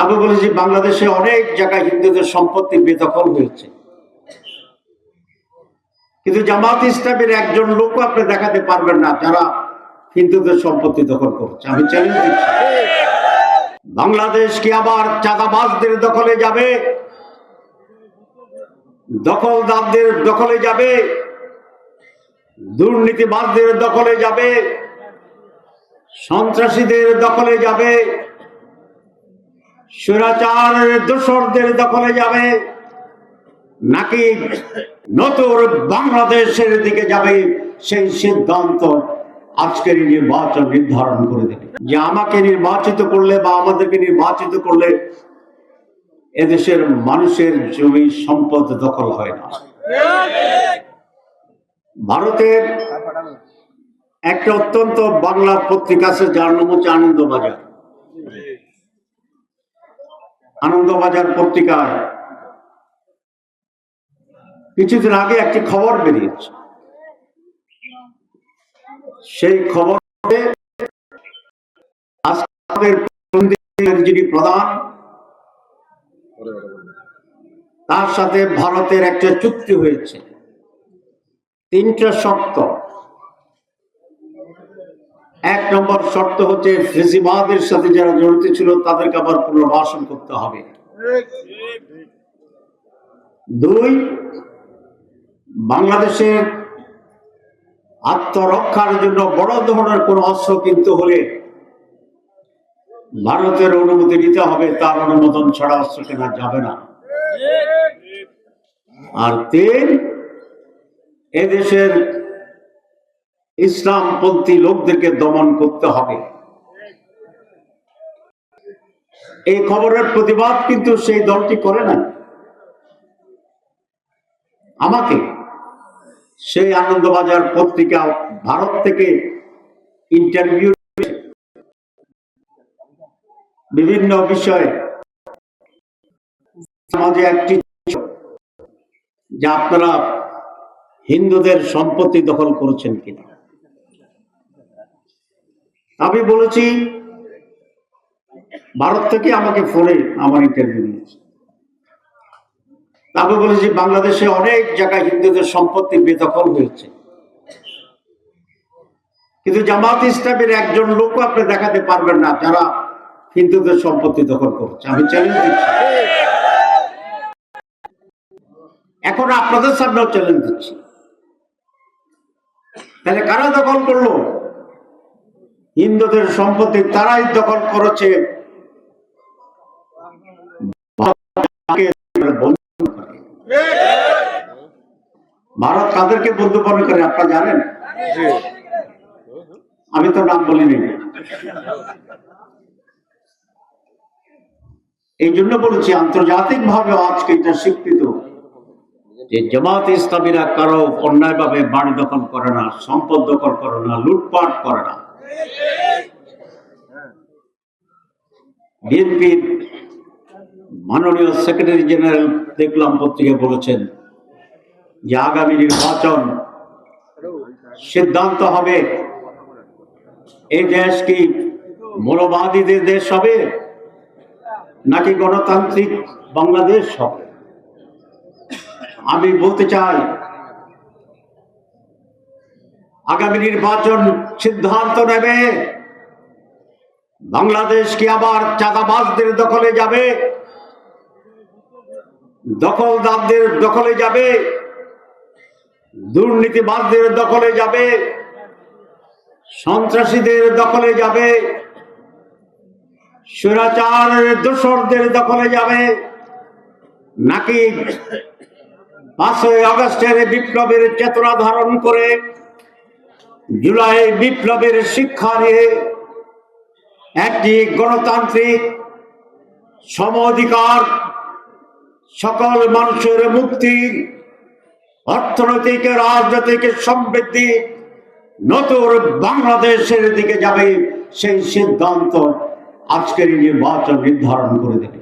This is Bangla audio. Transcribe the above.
আমি বলেছি বাংলাদেশে অনেক জায়গায় হিন্দুদের সম্পত্তি বেদখল হয়েছে, কিন্তু জামাত ইসলামের একজন লোক আপনি দেখাতে পারবেন না যারা হিন্দুদের সম্পত্তি দখল করছে। আমি চ্যালেঞ্জ দিচ্ছি, বাংলাদেশ কি আবার চাঁদাবাজদের দখলে যাবে, দখলদারদের দখলে যাবে, দুর্নীতিবাজদের দখলে যাবে, সন্ত্রাসীদের দখলে যাবে, স্বৈরাচারের দোসরদের দখলে যাবে, নাকি নতুন বাংলাদেশের দিকে যাবে? সেই সিদ্ধান্ত আজকের নির্বাচন নির্ধারণ করে দেবে যে আমাকে নির্বাচিত করলে বা আমাদেরকে নির্বাচিত করলে এদেশের মানুষের জমি সম্পদ দখল হয় না। ভারতের একটা অত্যন্ত বাংলা পত্রিকা আছে যার নাম হচ্ছে আনন্দবাজার। আনন্দবাজার পত্রিকায় কিছুদিন আগে একটি খবর বেরিয়েছে। সেই খবরে যিনি প্রধান, তার সাথে ভারতের একটা চুক্তি হয়েছে, 3টা শর্ত। 1 নম্বর শর্ত হচ্ছে ফেসিবাদের সাথে যারা জড়িত ছিল তাদেরকে আবার পুনর্বাসন করতে হবে। 2, বাংলাদেশের আত্মরক্ষার জন্য বড় ধরনের কোন অস্ত্র কিনতে হলে ভারতের অনুমতি নিতে হবে, তার অনুমোদন ছাড়া অস্ত্র কেনা যাবে না। আর 3, এদেশের ইসলামপন্থী লোকদেরকে দমন করতে হবে। এই খবরের প্রতিবাদ কিন্তু সেই দলটি করে না। আমাকে সেই আনন্দবাজার পত্রিকা ভারত থেকে ইন্টারভিউ বিভিন্ন বিষয়ে সমাজে একটি যে আপনারা হিন্দুদের সম্পত্তি দখল করেছেন কিনা। আমি বলেছি, ভারত থেকে আমাকে ফোনে আমার ইন্টারভিউ নিয়েছে। আমি বলেছি বাংলাদেশে অনেক জায়গায় হিন্দুদের সম্পত্তি বেদখল হয়েছে, কিন্তু জামাত ইসলামের একজন লোক আপনি দেখাতে পারবেন না যারা হিন্দুদের সম্পত্তি দখল করছে। আমি চ্যালেঞ্জ দিচ্ছি, এখন আপনাদের সামনেও চ্যালেঞ্জ দিচ্ছি। তাহলে কারা দখল করলো? হিন্দুদের সম্পত্তি তারাই দখল করেছে। ভারত কাদেরকে বন্ধু মনে করে আপনারা জানেন? আমি তো নাম বলিনি। এই জন্য বলেছি আন্তর্জাতিক ভাবে আজকে এটা স্বীকৃত যে জামাত ইসলামীরা কারো অন্যায়ভাবে বাড়ি দখল করে না, সম্পদ দখল করে না, লুটপাট করে না। বিএনপির মাননীয় সেক্রেটারি জেনারেল দেখলাম পত্রিকায় বলেছেন যে আগামী নির্বাচন সিদ্ধান্ত হবে এই দেশ কি মৌলবাদীদের দেশ হবে নাকি গণতান্ত্রিক বাংলাদেশ হবে। আমি বলতে চাই, আগামী নির্বাচন সিদ্ধান্ত নেবে বাংলাদেশ কি আবার চাঁদাবাজদের দখলে যাবে, দখলদারদের দখলে যাবে, দুর্নীতিবাজদের দখলে যাবে, সন্ত্রাসীদের দখলে যাবে, স্বৈরাচারের দোসরদের দখলে যাবে, নাকি 5ই আগস্টের বিপ্লবের চেতনা ধারণ করে জুলাই বিপ্লবের শিক্ষা নিয়ে একটি গণতান্ত্রিক সম অধিকার, সকল মানুষের মুক্তি, অর্থনৈতিক রাজনৈতিক সমৃদ্ধি, নতুন বাংলাদেশের দিকে যাবে, সেই সিদ্ধান্ত আজকের নির্বাচন নির্ধারণ করে দেবে।